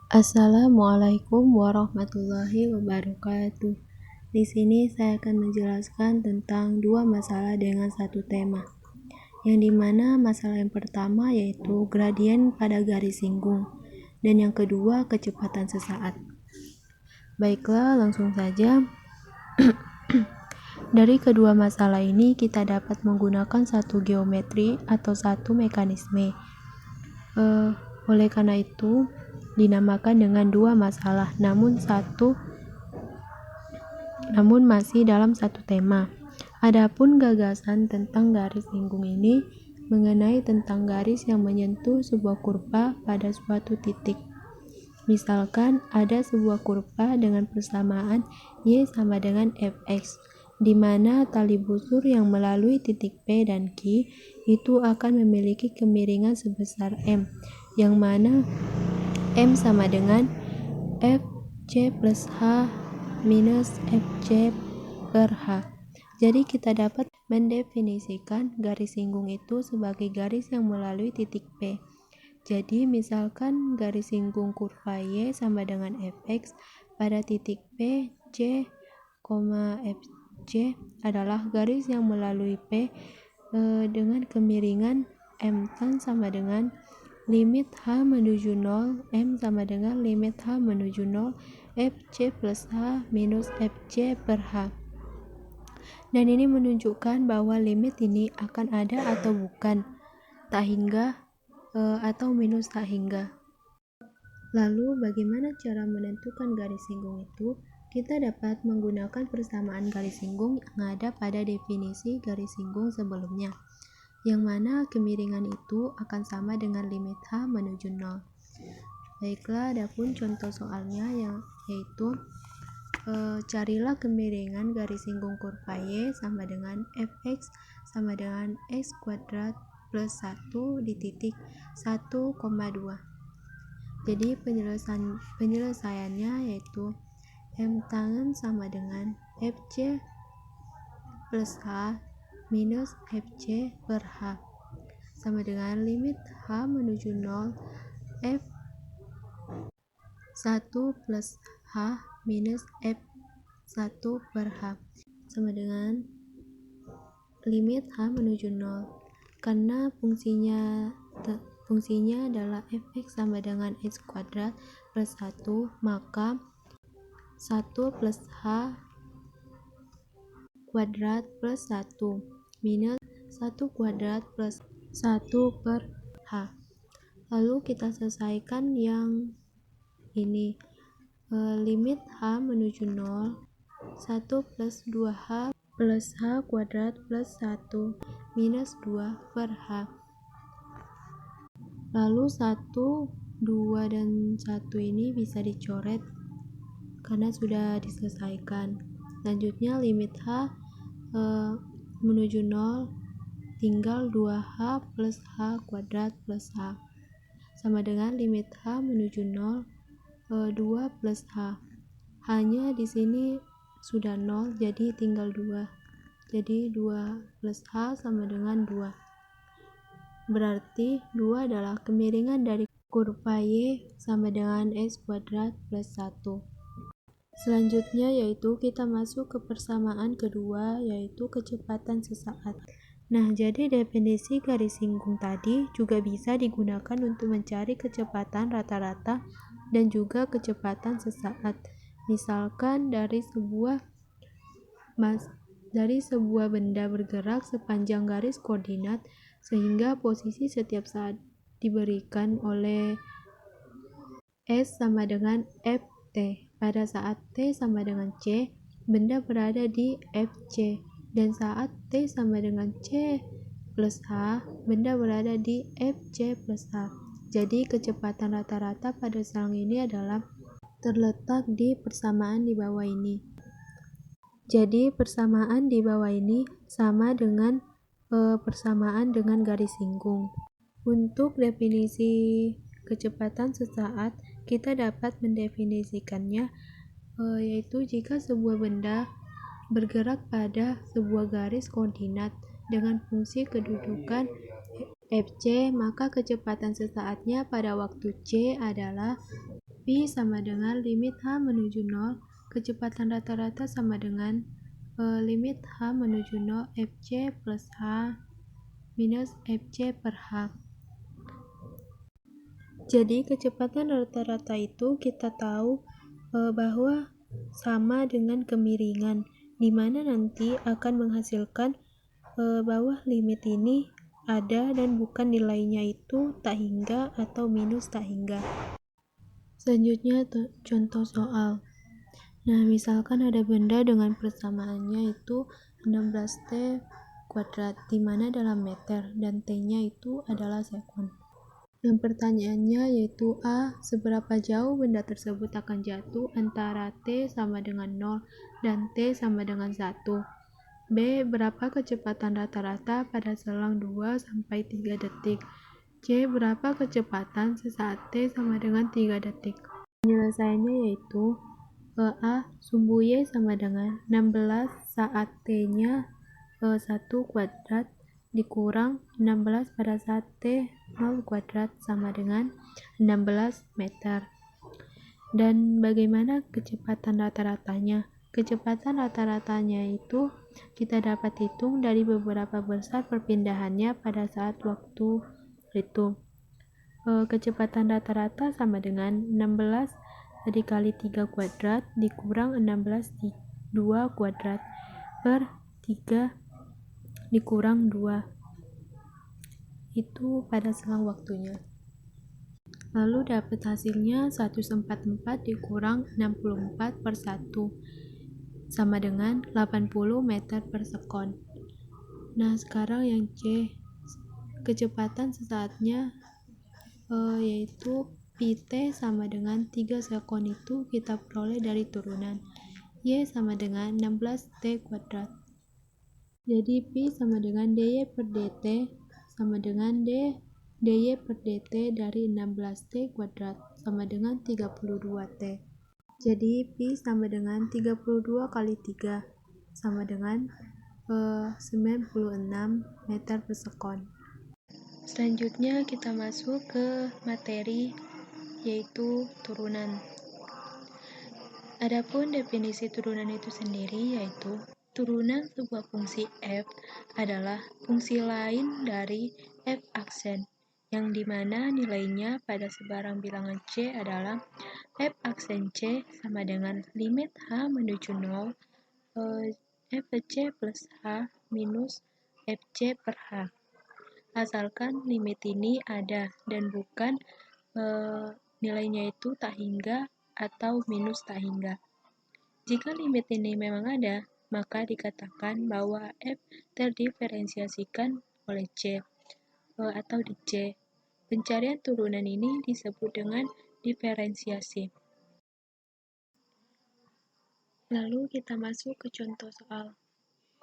Assalamualaikum warahmatullahi wabarakatuh. Di sini saya akan menjelaskan tentang dua masalah dengan satu tema. Yang dimana masalah yang pertama yaitu gradien pada garis singgung dan yang kedua kecepatan sesaat. Baiklah, langsung saja. Dari kedua masalah ini kita dapat menggunakan satu geometri atau satu mekanisme. Oleh karena itu dinamakan dengan dua masalah, namun masih dalam satu tema. Adapun gagasan tentang garis singgung ini mengenai tentang garis yang menyentuh sebuah kurva pada suatu titik. Misalkan ada sebuah kurva dengan persamaan y sama dengan fx, di mana tali busur yang melalui titik P dan Q itu akan memiliki kemiringan sebesar m, yang mana m sama dengan fc plus h minus fc per h. Jadi kita dapat mendefinisikan garis singgung itu sebagai garis yang melalui titik P. Jadi misalkan garis singgung kurva y sama dengan fx pada titik P, C, fc adalah garis yang melalui P dengan kemiringan m tan sama dengan limit h menuju 0, m sama dengan limit h menuju 0, fc plus h minus fc per h. Dan ini menunjukkan bahwa limit ini akan ada atau bukan, tak hingga atau minus tak hingga. Lalu bagaimana cara menentukan garis singgung itu? Kita dapat menggunakan persamaan garis singgung yang ada pada definisi garis singgung sebelumnya, yang mana kemiringan itu akan sama dengan limit h menuju 0. Baiklah, adapun contoh soalnya yaitu carilah kemiringan garis singgung kurva y sama dengan fx sama dengan x kuadrat plus 1 di titik 1,2. Jadi penyelesaiannya yaitu m tan sama dengan fc plus h minus fc per h sama dengan limit h menuju 0 f 1 plus h minus f 1 per h sama dengan limit h menuju 0. Karena fungsinya adalah fx sama dengan x kuadrat plus 1, maka 1 plus h kuadrat plus 1 minus 1 kuadrat plus 1 per h. Lalu kita selesaikan yang ini. Limit h menuju 0, 1 plus 2h plus h kuadrat plus 1 minus 2 per h. Lalu 1, 2, dan 1 ini bisa dicoret karena sudah diselesaikan. Selanjutnya limit h menuju 0 tinggal 2h plus h kuadrat plus h sama dengan limit h menuju 0 2 plus h. Hanya di sini sudah 0, jadi tinggal 2. Jadi 2 plus h sama dengan 2. Berarti 2 adalah kemiringan dari kurva y sama dengan x kuadrat plus 1. Selanjutnya yaitu kita masuk ke persamaan kedua, yaitu kecepatan sesaat. Nah, jadi definisi garis singgung tadi juga bisa digunakan untuk mencari kecepatan rata-rata dan juga kecepatan sesaat. Misalkan dari sebuah benda bergerak sepanjang garis koordinat sehingga posisi setiap saat diberikan oleh S sama dengan ft. Pada saat T sama dengan C, benda berada di fc, dan saat T sama dengan C plus H, benda berada di fc plus H. Jadi kecepatan rata-rata pada selang ini adalah terletak di persamaan di bawah ini. Jadi persamaan di bawah ini sama dengan persamaan dengan garis singgung. Untuk definisi kecepatan sesaat, kita dapat mendefinisikannya yaitu jika sebuah benda bergerak pada sebuah garis koordinat dengan fungsi kedudukan fc, maka kecepatan sesaatnya pada waktu c adalah Pi sama dengan limit H menuju 0, kecepatan rata-rata sama dengan limit H menuju 0 Fc plus H minus Fc per H. Jadi kecepatan rata-rata itu kita tahu bahwa sama dengan kemiringan, di mana nanti akan menghasilkan bahwa limit ini ada dan bukan nilainya itu tak hingga atau minus tak hingga. Selanjutnya contoh soal. Nah, misalkan ada benda dengan persamaannya itu 16T kuadrat, di mana dalam meter dan T-nya itu adalah sekon. Dan pertanyaannya yaitu A. Seberapa jauh benda tersebut akan jatuh antara T sama dengan 0 dan T sama dengan 1. B. Berapa kecepatan rata-rata pada selang 2-3 detik. C. Berapa kecepatan sesaat T sama dengan 3 detik. Penyelesaiannya yaitu A. Sumbu Y sama dengan 16 saat T-nya 1 kuadrat dikurang 16 pada saat T 0 kuadrat sama dengan 16 meter. Dan bagaimana kecepatan rata-ratanya? Kecepatan rata-ratanya itu kita dapat hitung dari beberapa besar perpindahannya pada saat waktu itu. Kecepatan rata-rata sama dengan 16 dikali 3 kuadrat dikurang 16 2 kuadrat per 3 dikurang 2, itu pada selang waktunya. Lalu dapat hasilnya 144 dikurang 64 per 1 sama dengan 80 meter per sekon. Nah, sekarang yang C, kecepatan sesaatnya yaitu Pt sama dengan 3 sekon itu kita peroleh dari turunan Y sama dengan 16T kuadrat. Jadi Pi sama dengan dy per dt sama dengan dy per dt dari 16T kuadrat sama dengan 32T. Jadi Pi sama dengan 32 kali 3 sama dengan 96 meter per sekon. Selanjutnya kita masuk ke materi yaitu turunan. Adapun definisi turunan itu sendiri yaitu turunan sebuah fungsi f adalah fungsi lain dari f aksen, yang dimana nilainya pada sebarang bilangan c adalah f aksen c sama dengan limit h menuju 0 fc plus h minus fc per h. Asalkan limit ini ada dan bukan nilainya itu tak hingga atau minus tak hingga. Jika limit ini memang ada, maka dikatakan bahwa f terdiferensiasikan oleh c atau di c. Pencarian turunan ini disebut dengan diferensiasi. Lalu kita masuk ke contoh soal.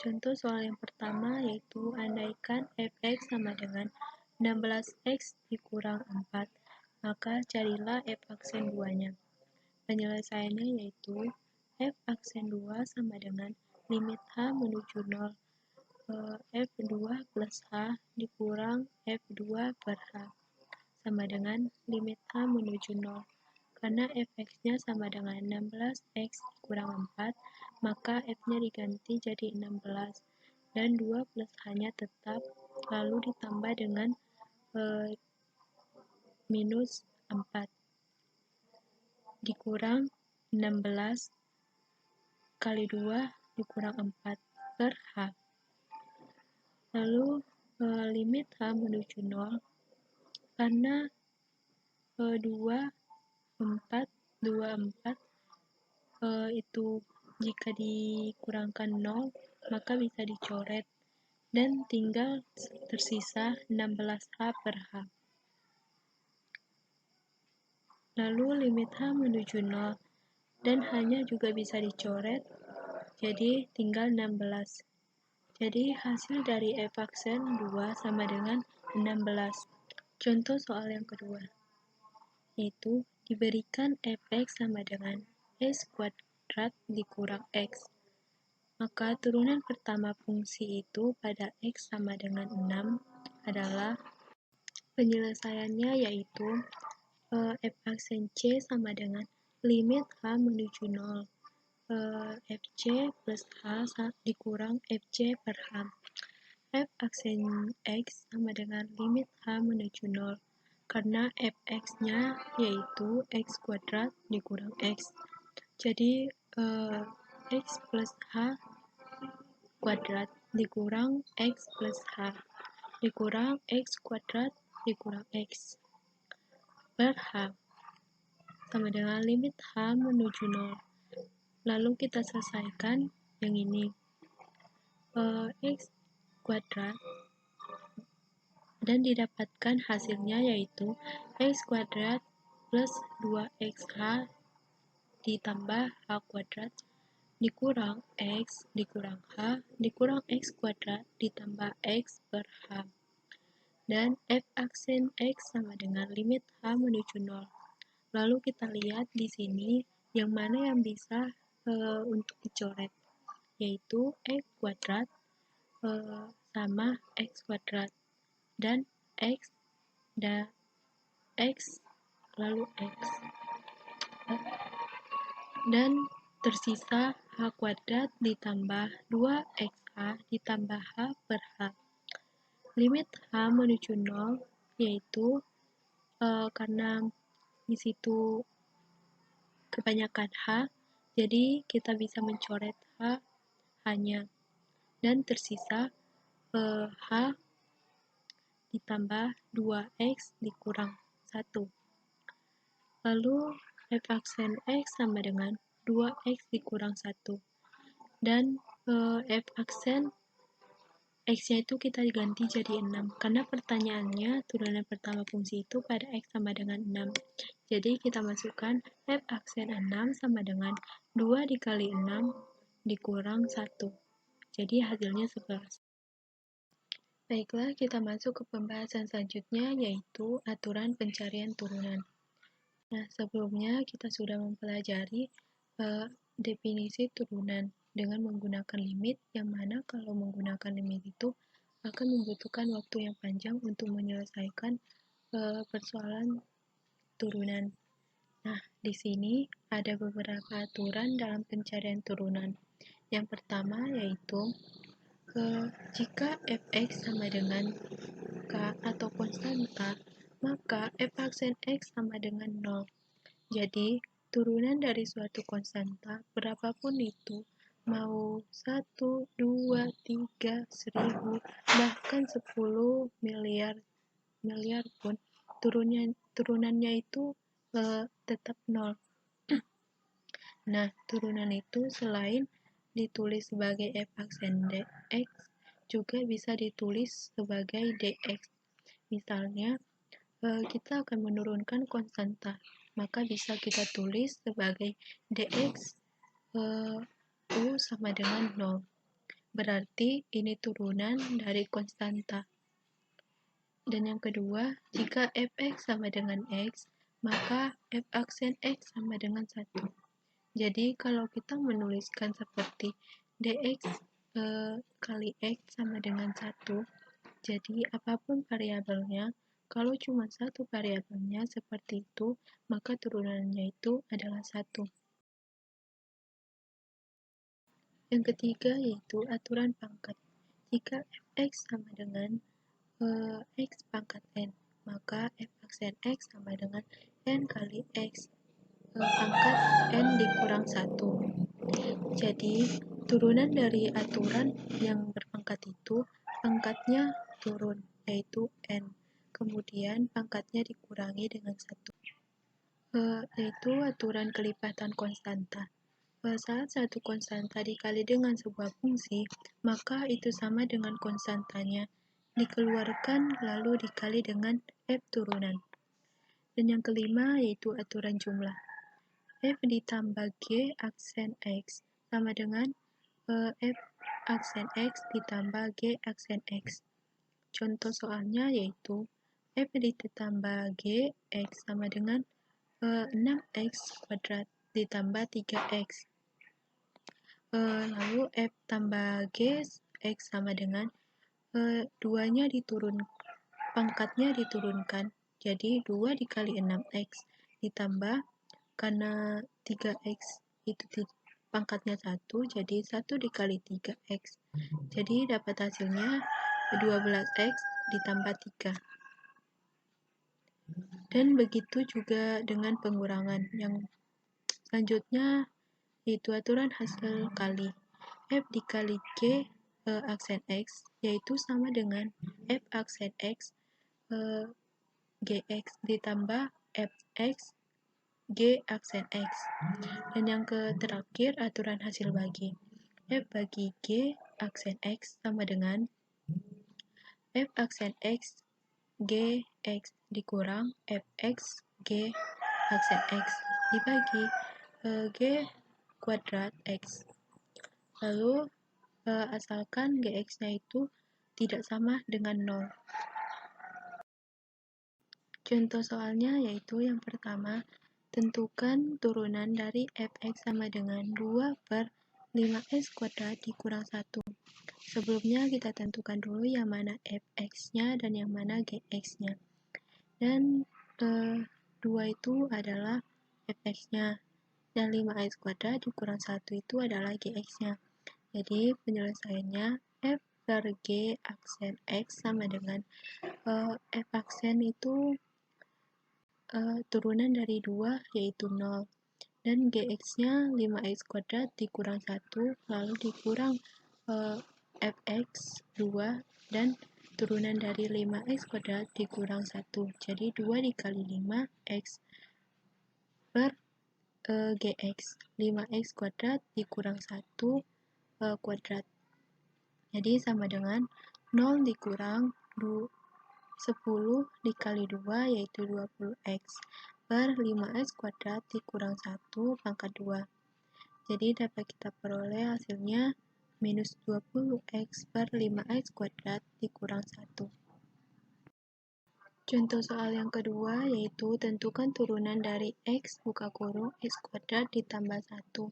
Contoh soal yang pertama yaitu andaikan fx sama dengan 16x dikurang 4, maka carilah f aksen 2-nya. Penyelesaiannya yaitu f aksen 2 sama dengan limit h menuju 0 f2 plus h dikurang f2 per h sama dengan limit h menuju 0. Karena fx-nya sama dengan 16x kurang 4, maka f-nya diganti jadi 16 dan 2 plus h-nya tetap, lalu ditambah dengan minus 4 dikurang 16 kali 2 dikurang 4 per h. Lalu limit h menuju 0 karena 24 itu jika dikurangkan 0 maka bisa dicoret dan tinggal tersisa 16h per h. Lalu limit h menuju 0 dan hanya juga bisa dicoret, jadi tinggal 16. Jadi hasil dari f aksen 2 sama dengan 16. Contoh soal yang kedua, yaitu diberikan fx sama dengan x kuadrat dikurang x. Maka turunan pertama fungsi itu pada x sama dengan 6 adalah penyelesaiannya yaitu F aksen C sama dengan limit H menuju 0. Fc plus H dikurang Fc per H. F aksen X sama dengan limit H menuju 0. Karena Fx-nya yaitu X kuadrat dikurang X. Jadi, X plus H kuadrat dikurang X plus H dikurang X kuadrat dikurang X per H sama dengan limit H menuju 0. Lalu kita selesaikan yang ini. X kuadrat dan didapatkan hasilnya yaitu X kuadrat plus 2XH ditambah H kuadrat dikurang X dikurang H dikurang X kuadrat ditambah X per H. Dan F aksen X sama dengan limit H menuju 0. Lalu kita lihat di sini yang mana yang bisa untuk dicoret, yaitu X kuadrat sama X kuadrat dan X dan X lalu X dan tersisa H kuadrat ditambah 2XH ditambah H per H. Limit H menuju 0 yaitu karena di situ kebanyakan H, jadi kita bisa mencoret H hanya dan tersisa H ditambah 2X dikurang 1. Lalu F aksen X sama dengan 2X dikurang 1. Dan F aksen X-nya itu kita ganti jadi 6, karena pertanyaannya turunan pertama fungsi itu pada X sama dengan 6. Jadi kita masukkan F aksen 6 sama dengan 2 dikali 6 dikurang 1. Jadi hasilnya 11. Baiklah, kita masuk ke pembahasan selanjutnya, yaitu aturan pencarian turunan. Nah, sebelumnya kita sudah mempelajari definisi turunan dengan menggunakan limit, yang mana kalau menggunakan limit itu akan membutuhkan waktu yang panjang untuk menyelesaikan persoalan turunan. Nah, di sini ada beberapa aturan dalam pencarian turunan. Yang pertama yaitu jika fx sama dengan k atau konstanta, maka f aksen x sama dengan 0. Jadi, turunan dari suatu konstanta, berapapun itu, mau 1, 2, 3, 1000, bahkan 10 miliar pun, turunannya itu tetap 0. Nah, turunan itu selain ditulis sebagai f aksen dx, juga bisa ditulis sebagai dx. Misalnya, kita akan menurunkan konstanta, maka bisa kita tulis sebagai dx u sama dengan 0. Berarti ini turunan dari konstanta. Dan yang kedua, jika fx sama dengan x, maka f aksen x sama dengan 1. Jadi kalau kita menuliskan seperti dx kali x sama dengan 1, jadi apapun variabelnya, kalau cuma satu variabelnya seperti itu, maka turunannya itu adalah 1. Yang ketiga yaitu aturan pangkat. Jika fx sama dengan x pangkat n, maka f aksen x sama dengan n kali x pangkat n dikurang 1. Jadi, turunan dari aturan yang berpangkat itu, pangkatnya turun, yaitu n. Kemudian pangkatnya dikurangi dengan 1. Yaitu aturan kelipatan konstanta. Saat satu konstanta dikali dengan sebuah fungsi, maka itu sama dengan konstantanya dikeluarkan lalu dikali dengan f turunan. Dan yang kelima yaitu aturan jumlah. F ditambah G aksen X sama dengan F aksen X ditambah G aksen X. Contoh soalnya yaitu F ditambah G X sama dengan 6X kuadrat ditambah 3X. Lalu F tambah G X sama dengan 2-nya pangkatnya diturunkan, jadi 2 dikali 6x ditambah, karena 3x itu pangkatnya 1, jadi 1 dikali 3x. Jadi dapat hasilnya 12x ditambah 3. Dan begitu juga dengan pengurangan. Yang selanjutnya yaitu aturan hasil kali. F dikali G aksen X yaitu sama dengan F aksen X Gx ditambah Fx G aksen X. Dan yang terakhir aturan hasil bagi. F bagi G aksen X sama dengan F aksen X Gx dikurang Fx G aksen X dibagi G kuadrat X. Lalu asalkan Gx-nya itu tidak sama dengan 0. Contoh soalnya yaitu yang pertama, tentukan turunan dari Fx sama dengan 2 per 5x kuadrat dikurang 1. Sebelumnya kita tentukan dulu yang mana Fx-nya dan yang mana Gx-nya. Dan 2 itu adalah Fx-nya. Dan 5x kuadrat dikurang 1 itu adalah Gx-nya. Jadi penyelesaiannya F per G aksen X sama dengan F aksen itu turunan dari 2 yaitu 0. Dan Gx-nya 5x kuadrat dikurang 1 lalu dikurang Fx 2 dan turunan dari 5x kuadrat dikurang 1. Jadi 2 dikali 5x per Gx 5x kuadrat dikurang 1 kuadrat. Jadi sama dengan 0 dikurang 10 dikali 2 yaitu 20x per 5x kuadrat dikurang 1 pangkat 2. Jadi dapat kita peroleh hasilnya minus 20x per 5x kuadrat dikurang 1. Contoh soal yang kedua yaitu tentukan turunan dari x buka kurung x kuadrat ditambah 1.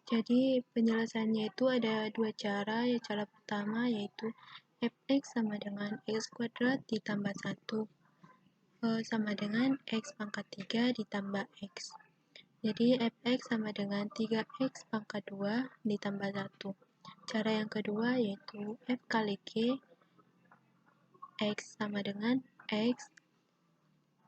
Jadi penyelesaiannya itu ada dua cara. Ya, cara pertama yaitu Fx sama dengan x kuadrat ditambah 1 sama dengan x pangkat 3 ditambah x. Jadi Fx sama dengan 3x pangkat 2 ditambah 1. Cara yang kedua yaitu F kali G X sama dengan X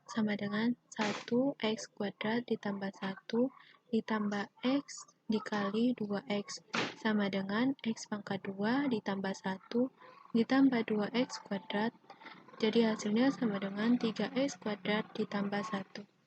sama dengan 1x kuadrat ditambah 1 ditambah X dikali 2x sama dengan X pangkat 2 ditambah 1 ditambah 2x kuadrat. Jadi hasilnya sama dengan 3x kuadrat ditambah 1.